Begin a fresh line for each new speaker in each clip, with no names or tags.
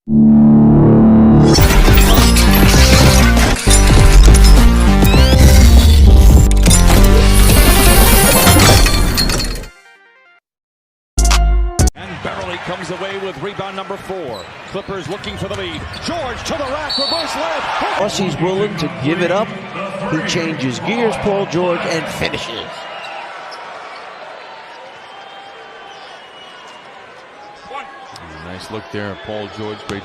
Comes away with rebound number 4. Clippers looking for the lead. George to the rack, reverse layup.
Once he's willing to give it up, he changes gears, Paul George, and finishes.
Nice look there, Paul George. Great.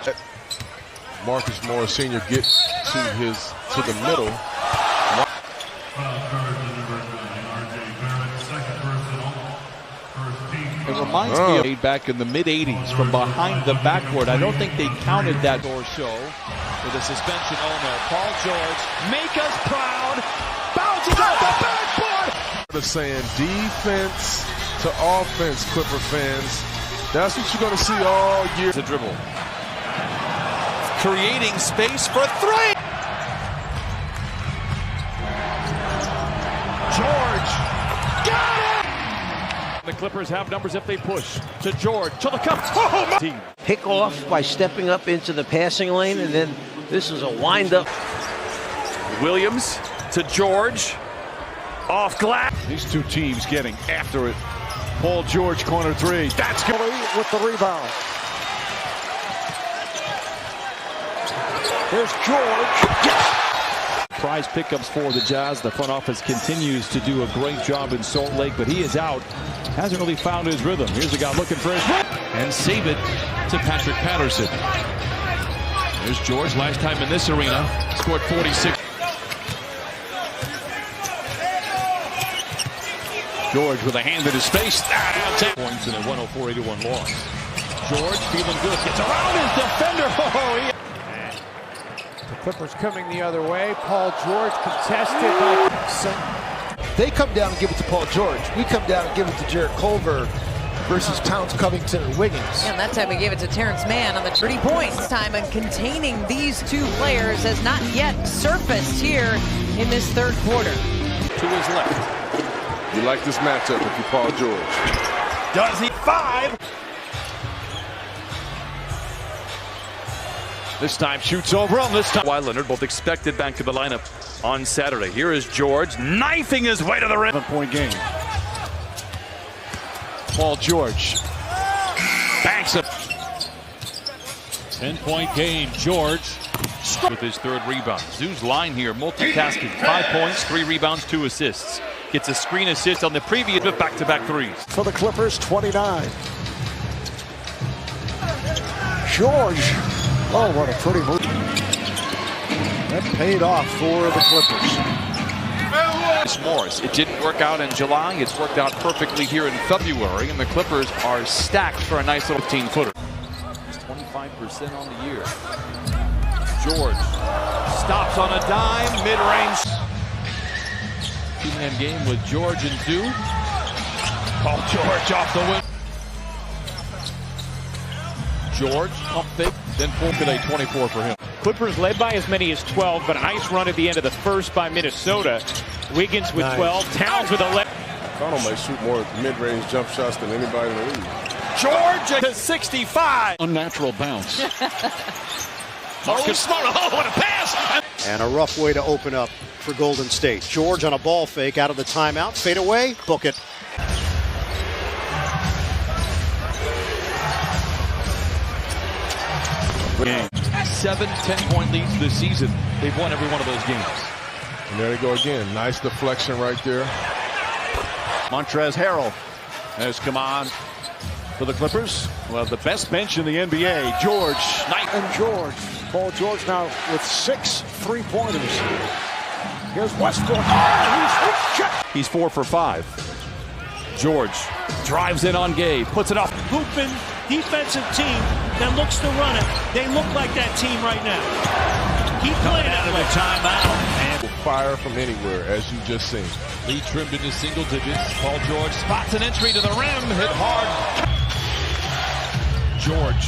Marcus Morris Sr. get to the middle.
It reminds me of back in the mid-'80s from behind the backboard. I don't think they counted that or show with a suspension. Oh no, Paul George, make us proud, bounces off the backboard.
They're saying defense to offense, Clipper fans. That's what you're going to see all year.
The dribble. Creating space for 3.
George got it! The Clippers have numbers if they push. To George, to the cup. Oh, team.
Pick off by stepping up into the passing lane, and then this is a wind-up.
Williams to George. Off glass.
These two teams getting after it. Paul George, corner 3. That's good with the rebound. There's George.
Prize pickups for the Jazz. The front office continues to do a great job in Salt Lake, but he is out. Hasn't really found his rhythm. Here's a guy looking for his
and save it to Patrick Patterson. There's George, last time in this arena, scored 46.
George with a hand in his face.
Points in a 104-81 loss. George feeling good. Gets around his defender. Oh,
the Clippers coming the other way. Paul George contested by...
They come down and give it to Paul George. We come down and give it to Jarrett Culver versus Towns, Covington, and Wiggins.
And that time we gave it to Terrence Mann on the 30 points. This time, and containing these two players has not yet surfaced here in this third quarter.
to his left.
You like this matchup if you Paul George.
Does he? 5. This time shoots over him. This time
Kawhi Leonard, both expected back to the lineup on Saturday. Here is George knifing his way to the rim.
7-point game. Paul George banks it.
10-point game. George with his third rebound. Zoo's line here, multitasking. 5 points, 3 rebounds, 2 assists. Gets a screen assist on the previous back-to-back threes.
For the Clippers, 29. George. Oh, what a pretty move. That paid off for the Clippers.
Morris. It didn't work out in July. It's worked out perfectly here in February, and the Clippers are stacked for a nice little 15-footer. 25% on the year. George stops on a dime, mid-range. 2-man game with George and Zoo. Paul George off the wing. George, pump fake, then full today, 24 for him.
Clippers led by as many as 12, but a nice run at the end of the first by Minnesota. Wiggins with 12, Towns with 11.
Donald might shoot more mid-range jump shots than anybody in the league.
George to 65.
Unnatural bounce.
Marcus Smart. Oh, what a pass!
And a rough way to open up for Golden State. George on a ball fake out of the timeout. Fade away, book it.
Game. 7 10-point leads this season. They've won every one of those games.
And there they go again. Nice deflection right there.
Montrezl Harrell has come on for the Clippers. Well, the best bench in the NBA. George. Knight and George. Paul George now with 6 3-pointers. Here's Westbrook. Oh,
he's 4 for 5. George drives in on Gabe, puts it off.
Hooping defensive team that looks to run it. They look like that team right now. Keep playing out of a timeout.
And fire from anywhere, as you just seen.
Lee trimmed into single digits. Paul George spots an entry to the rim, hit hard. George,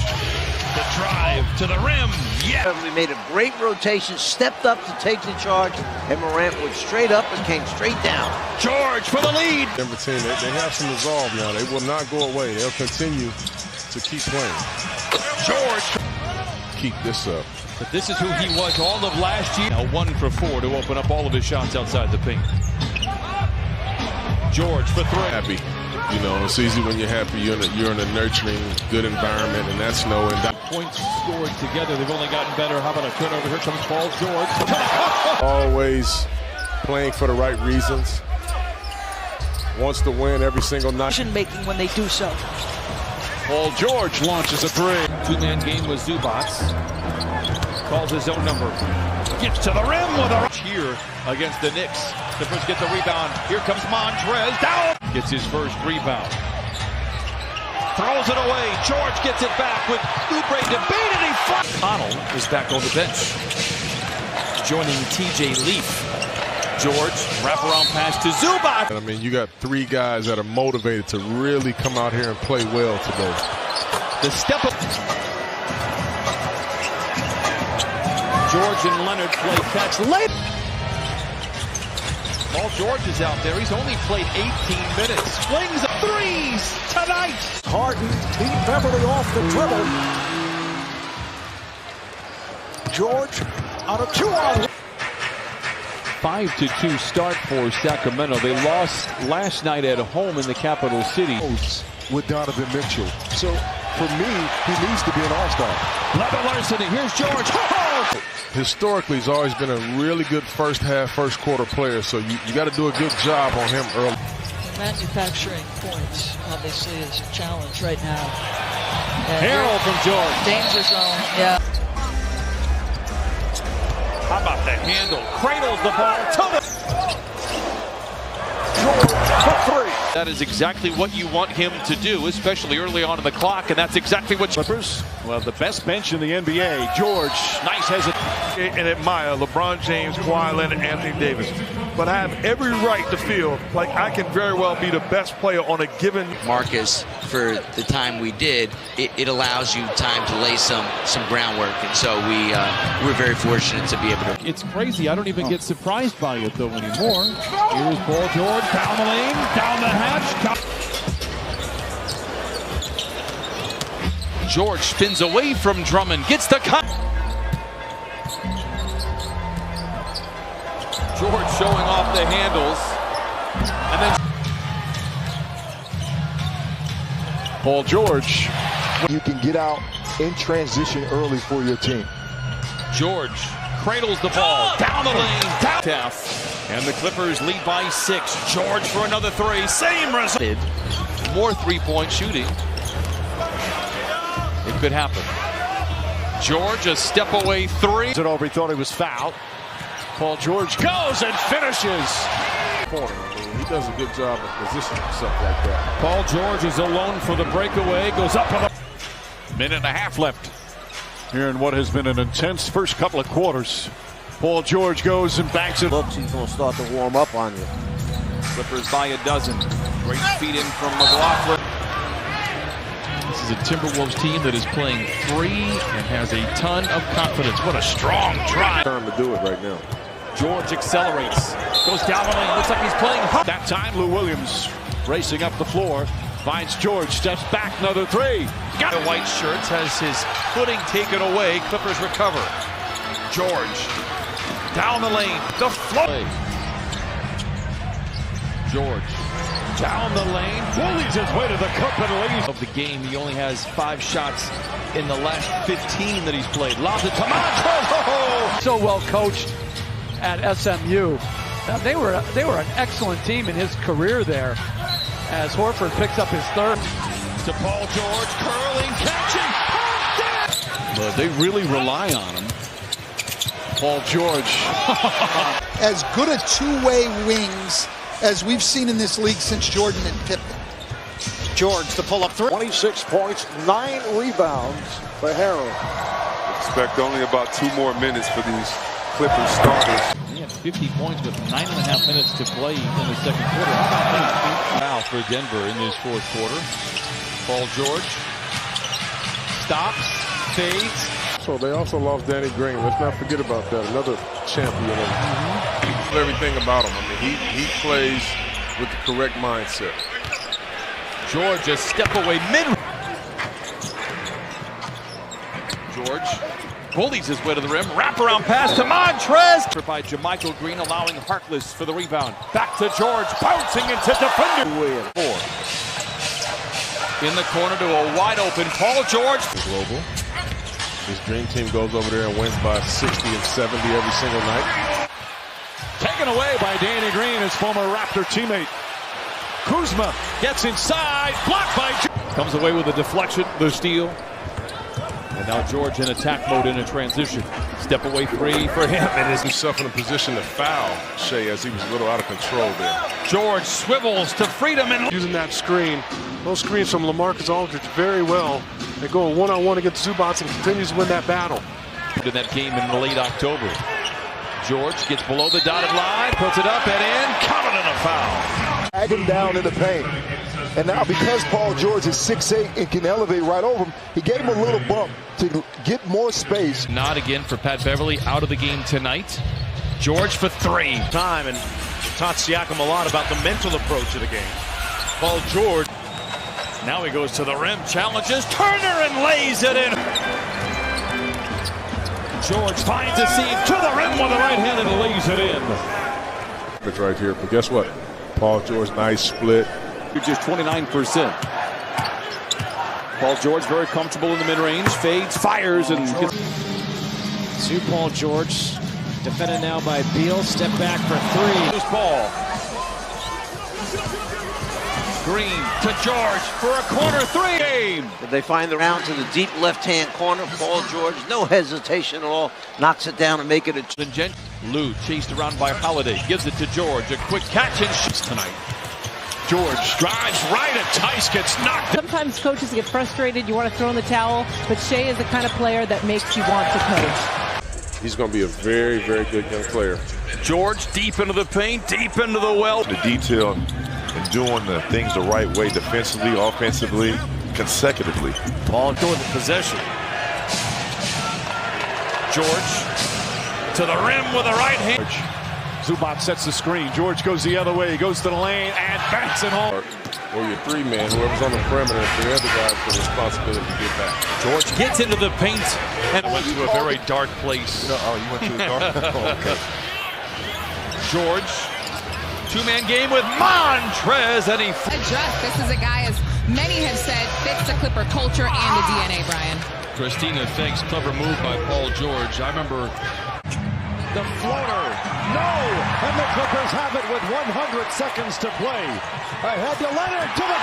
the drive to the rim. Yeah.
We made a great rotation, stepped up to take the charge, and Morant went straight up and came straight down.
George for the lead.
Denver team, they have some resolve now. They will not go away. They'll continue to keep playing.
George.
keep this up.
But this is who he was all of last year. Now 1 for 4 to open up all of his shots outside the paint. George for 3.
Happy. You know, it's easy when you're happy. You're in a nurturing, good environment, and that's no doubt.
Points scored together. They've only gotten better. How about a turnover? Here comes Paul George.
Always playing for the right reasons. Wants to win every single night.
Making when they do so.
Paul George launches a 3. Two-man game with Zubac. Calls his own number. Gets to the rim with a here against the Knicks. Clippers get the rebound. Here comes Montrez. Down. Gets his first rebound. Throws it away. George gets it back with Oubre to beat it. He
Connell is back on the bench. Joining TJ Leaf. George, wraparound pass to Zubac.
I mean, you got 3 guys that are motivated to really come out here and play well today.
The step up. George and Leonard play catch late. Paul George is out there. He's only played 18 minutes. Flings up 3s tonight.
Harden beat Beverly off the dribble. George out of 2 on
5-2 start for Sacramento. They lost last night at home in the capital city.
with Donovan Mitchell. So for me, he needs to be an all-star.
Level Larson, here's George.
Historically, he's always been a really good first half, first quarter player, so you got to do a good job on him early.
Manufacturing points obviously is a challenge right now.
Harrell from George.
Danger zone, yeah.
How about the handle? Cradles the ball to the...
That is exactly what you want him to do, especially early on in the clock, and that's exactly what
Clippers. Well, the best bench in the NBA. George, nice hesitation.
And admire LeBron James, Kawhi Leonard, and Anthony Davis. But I have every right to feel like I can very well be the best player on a given.
Marcus, for the time we did, it allows you time to lay some groundwork, and so we're very fortunate to be able to.
It's crazy. I don't even get surprised by it though anymore. Here's Paul George down the lane, down the hatch.
George spins away from Drummond, gets the cut. George showing off the handles, and then
Paul George.
You can get out in transition early for your team.
George cradles the ball down the lane, down. And the Clippers lead by 6. George for another 3. Same result. More three-point shooting. It could happen. George, a step away 3.
It over. He thought he was fouled. Paul George goes and finishes.
He does a good job of positioning himself like that.
Paul George is alone for the breakaway. Goes up on the...
Minute and a half left here in what has been an intense first couple of quarters. Paul George goes and banks it.
Looks he's going to start to warm up on you.
Clippers by a dozen. Great feed in from McLaughlin.
This is a Timberwolves team that is playing free and has a ton of confidence. What a strong drive.
Time to do it right now.
George accelerates. Goes down the lane. Looks like he's playing.
That time, Lou Williams racing up the floor. Finds George. Steps back. Another 3.
Got the white shirts. Has his footing taken away. Clippers recover. George. Down the lane. The flow. George.
Down the lane. Bullies his way to the cup and leaves. Of the game, he only has 5 shots in the last 15 that he's played. Lobs it to Montrez.
So well coached at SMU. They were an excellent team in his career there. As Horford picks up his 3rd.
To Paul George, curling, catching.
But they really rely on him. Paul George.
As good a two-way wings as we've seen in this league since Jordan and Pippen.
George, the pull-up 3.
26 points, 9 rebounds for Harrell.
Expect only about 2 more minutes for these Clippers starters.
He had 50 points with 9.5 minutes to play in the second quarter. Foul for Denver in this fourth quarter. Paul George stops, fades.
So they also lost Danny Green. Let's not forget about that. Another champion. Everything about him. I mean, he plays with the correct mindset.
George, a step away mid. George bullies his way to the rim. Wraparound pass to Montrez. By JaMychal Green, allowing Harkless for the rebound. Back to George, bouncing into defender. 4. In the corner to a wide open Paul George.
Global. His dream team goes over there and wins by 60 and 70 every single night.
Taken away by Danny Green, his former Raptor teammate. Kuzma gets inside, blocked by
Comes away with a deflection, the steal. And now George in attack mode in a transition. Step away 3 for him.
And is himself in a position to foul Shea as he was a little out of control there.
George swivels to freedom and
using that screen. Those screens from LaMarcus Aldridge very well. They're going one-on-one against Zubac and continues to win that battle.
In that game in late October. George gets below the dotted line, puts it up and in, counted in a foul.
Drag him down in the paint. And now because Paul George is 6'8" and can elevate right over him, he gave him a little bump to get more space.
Not again for Pat Beverly, out of the game tonight. George for 3.
Time, and taught Siakam a lot about the mental approach of the game. Paul George.
Now he goes to the rim, challenges Turner and lays it in. George finds a seam to the rim with the right hand and lays it in.
It's right here, but guess what? Paul George, nice split.
Just 29%. Paul George very comfortable in the mid-range, fades, fires, and
To Paul George, defended now by Beal. Step back for 3.
Loose ball. Green to George for a corner 3 game.
But they find the round to the deep left-hand corner. Paul George, no hesitation at all, knocks it down and make it a...
Lou chased around by Holiday, gives it to George. A quick catch and shoots tonight. George drives right at Tice, gets knocked.
Sometimes coaches get frustrated, you want to throw in the towel, but Shea is the kind of player that makes you want to coach.
He's going to be a very, very good young player.
George deep into the paint, deep into the well.
The detail and doing the things the right way, defensively, offensively, consecutively.
Paul George in possession. George to the rim with the right hand.
Zubac sets the screen. George goes the other way. He goes to the lane and banks it home.
Or your 3-man, whoever's on the perimeter, the other guy's the responsibility to get back.
George gets into the paint and
went to a very dark place.
Oh, you went to the dark? Oh, okay.
George, 2-man game with Montrez, and he...
This is a guy, as many have said, fits the Clipper culture and the DNA, Brian.
Christina thanks clever move by Paul George. I remember...
The floater, no! And the Clippers have it with 100 seconds to play. Ahead to Leonard, to the